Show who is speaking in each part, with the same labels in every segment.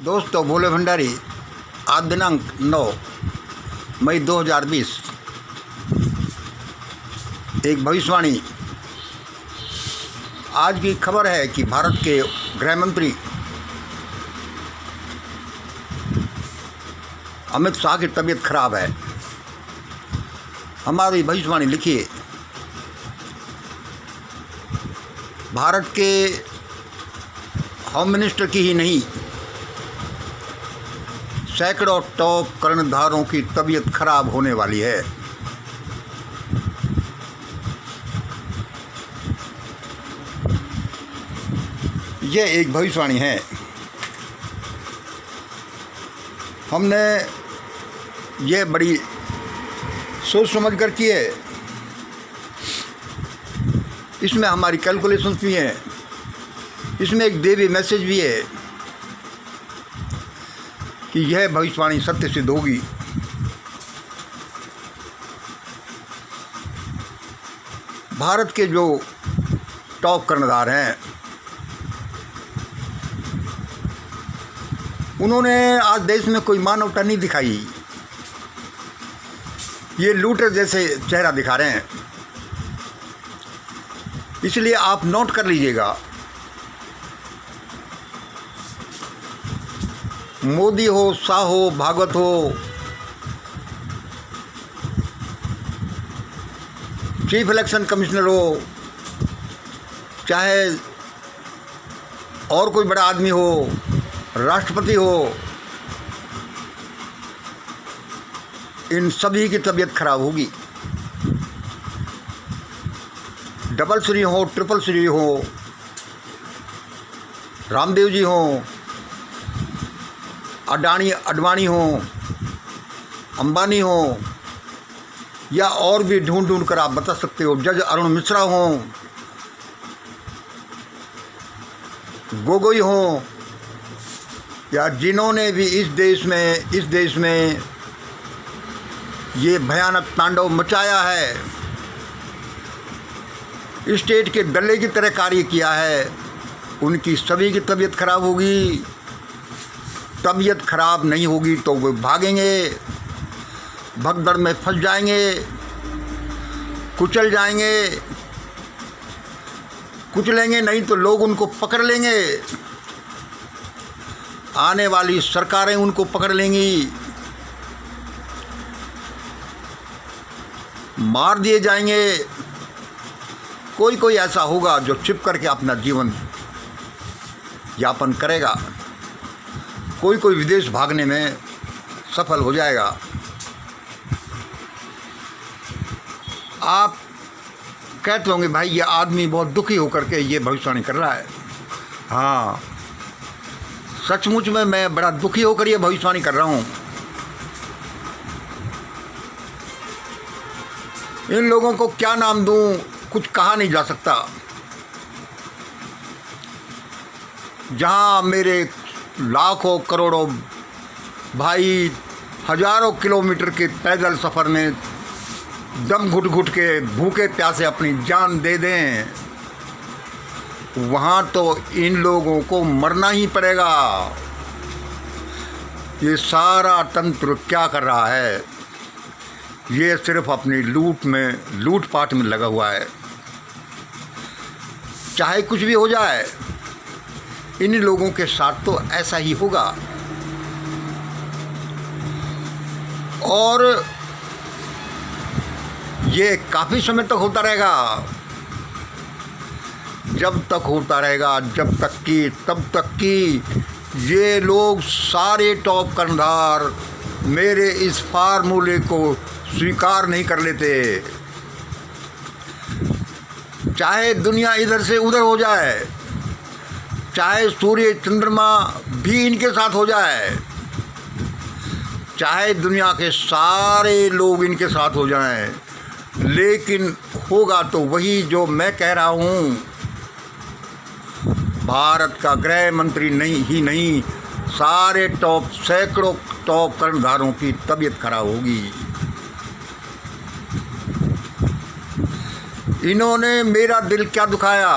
Speaker 1: दोस्तों, भोले भंडारी आज दिनांक 9 मई 2020 एक भविष्यवाणी। आज की खबर है कि भारत के गृह मंत्री अमित शाह की तबीयत खराब है। हमारी भविष्यवाणी लिखिए। भारत के होम मिनिस्टर की ही नहीं, सैकड़ों टॉप कर्णधारों की तबीयत खराब होने वाली है। यह एक भविष्यवाणी है। हमने ये बड़ी सोच समझ कर की है। इसमें हमारी कैलकुलेशंस भी हैं। इसमें एक देवी मैसेज भी है कि यह भविष्यवाणी सत्य सिद्ध होगी। भारत के जो टॉप कर्णधार हैं, उन्होंने आज देश में कोई मानवता नहीं दिखाई। ये लूटर जैसे चेहरा दिखा रहे हैं। इसलिए आप नोट कर लीजिएगा, मोदी हो, शाह हो, भागवत हो, चीफ इलेक्शन कमिश्नर हो, चाहे और कोई बड़ा आदमी हो, राष्ट्रपति हो, इन सभी की तबीयत खराब होगी। डबल श्री हो, ट्रिपल श्री हो, रामदेव जी हो, अडवाणी हो, अंबानी हो, या और भी ढूंढ ढूंढ कर आप बता सकते हो। जज अरुण मिश्रा हो, गोगोई हो, या जिन्होंने भी इस देश में ये भयानक तांडव मचाया है, स्टेट के डल्ले की तरह कार्य किया है, उनकी सभी की तबीयत खराब होगी। तबीयत खराब नहीं होगी तो वे भागेंगे, भगदड़ में फंस जाएंगे, कुचल जाएंगे। कुचलेंगे नहीं तो लोग उनको पकड़ लेंगे, आने वाली सरकारें उनको पकड़ लेंगी, मार दिए जाएंगे। कोई ऐसा होगा जो छिप करके अपना जीवन यापन करेगा। कोई विदेश भागने में सफल हो जाएगा। आप कहते होंगे, भाई ये आदमी बहुत दुखी होकर के ये भविष्यवाणी कर रहा है। हाँ, सचमुच में मैं बड़ा दुखी होकर ये भविष्यवाणी कर रहा हूँ। इन लोगों को क्या नाम दूँ, कुछ कहा नहीं जा सकता। जहाँ मेरे लाखों करोड़ों भाई हजारों किलोमीटर के पैदल सफ़र में दम घुट घुट के भूखे प्यासे अपनी जान दे दें, वहाँ तो इन लोगों को मरना ही पड़ेगा। ये सारा तंत्र क्या कर रहा है? ये सिर्फ अपनी लूटपाट में लगा हुआ है। चाहे कुछ भी हो जाए, इन लोगों के साथ तो ऐसा ही होगा। और ये काफ़ी समय तक होता रहेगा। जब तक होता रहेगा, तब तक कि ये लोग सारे टॉप कर्णधार मेरे इस फार्मूले को स्वीकार नहीं कर लेते। चाहे दुनिया इधर से उधर हो जाए, चाहे सूर्य चंद्रमा भी इनके साथ हो जाए, चाहे दुनिया के सारे लोग इनके साथ हो जाएं, लेकिन होगा तो वही जो मैं कह रहा हूँ। भारत का गृह मंत्री नहीं, सारे सैकड़ों टॉप कर्णधारों की तबीयत खराब होगी। इन्होंने मेरा दिल क्या दुखाया।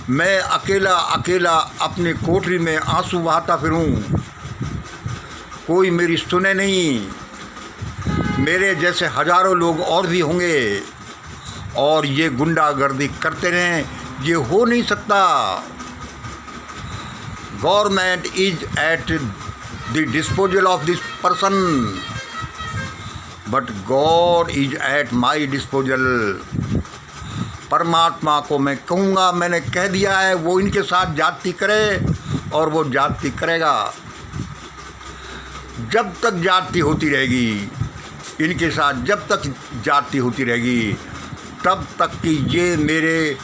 Speaker 1: मैं अकेला अकेला अपने कोठरी में आंसू बहाता फिरूं, कोई मेरी सुने नहीं। मेरे जैसे हजारों लोग और भी होंगे और ये गुंडागर्दी करते रहें, ये हो नहीं सकता। Government is at the disposal of this person, but God is at my disposal. परमात्मा को मैं कहूँगा, मैंने कह दिया है, वो इनके साथ जाति करे और वो जाति करेगा। जब तक जाति होती रहेगी इनके साथ, जब तक जाति होती रहेगी, तब तक कि ये मेरे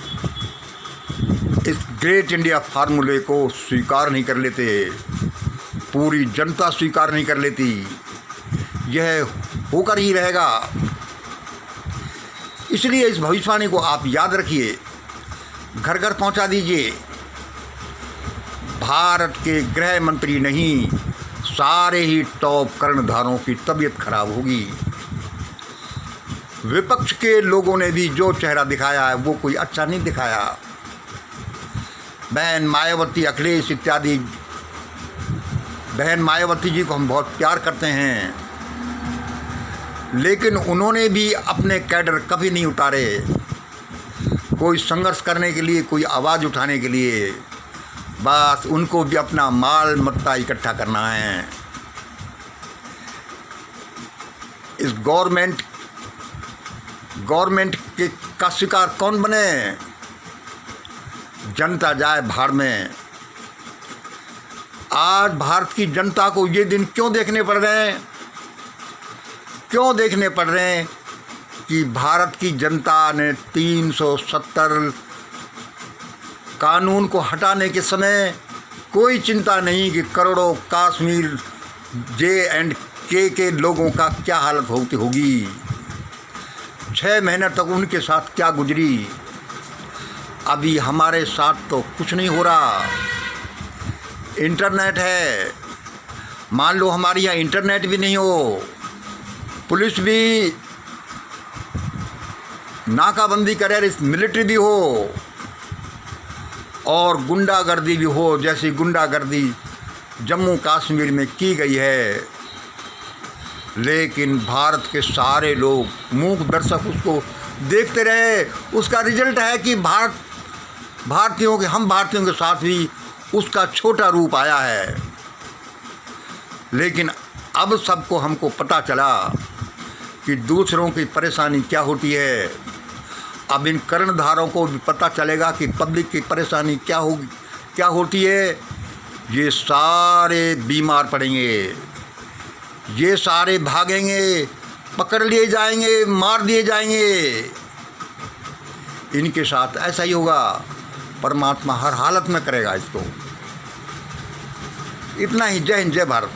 Speaker 1: इस ग्रेट इंडिया फार्मूले को स्वीकार नहीं कर लेते, पूरी जनता स्वीकार नहीं कर लेती, यह होकर ही रहेगा। इसलिए इस भविष्यवाणी को आप याद रखिए, घर घर पहुंचा दीजिए। भारत के गृह मंत्री नहीं, सारे ही टॉप कर्णधारों की तबीयत खराब होगी। विपक्ष के लोगों ने भी जो चेहरा दिखाया है वो कोई अच्छा नहीं दिखाया। बहन मायावती, अखिलेश इत्यादि, बहन मायावती जी को हम बहुत प्यार करते हैं, लेकिन उन्होंने भी अपने कैडर कभी नहीं उतारे, कोई संघर्ष करने के लिए, कोई आवाज़ उठाने के लिए। बस उनको भी अपना माल मत्ता इकट्ठा करना है। इस गवर्नमेंट के का शिकार कौन बने? जनता जाए भाड़ में। आज भारत की जनता को ये दिन क्यों देखने पड़ रहे हैं? क्यों देखने पड़ रहे हैं कि भारत की जनता ने 370 कानून को हटाने के समय कोई चिंता नहीं कि करोड़ों कश्मीर J&K के लोगों का क्या हालत होगी। 6 महीने तक उनके साथ क्या गुजरी। अभी हमारे साथ तो कुछ नहीं हो रहा। इंटरनेट है, मान लो हमारे यहाँ इंटरनेट भी नहीं हो, पुलिस भी नाकाबंदी करे, मिलिट्री भी हो और गुंडागर्दी भी हो, जैसी गुंडागर्दी जम्मू कश्मीर में की गई है, लेकिन भारत के सारे लोग मूक दर्शक उसको देखते रहे। उसका रिजल्ट है कि हम भारतीयों के साथ भी उसका छोटा रूप आया है। लेकिन अब सबको हमको पता चला कि दूसरों की परेशानी क्या होती है। अब इन कर्णधारों को भी पता चलेगा कि पब्लिक की परेशानी क्या होती है। ये सारे बीमार पड़ेंगे, ये सारे भागेंगे, पकड़ लिए जाएंगे, मार दिए जाएंगे। इनके साथ ऐसा ही होगा। परमात्मा हर हालत में करेगा इसको। इतना ही। जय हिंद, जय भारत।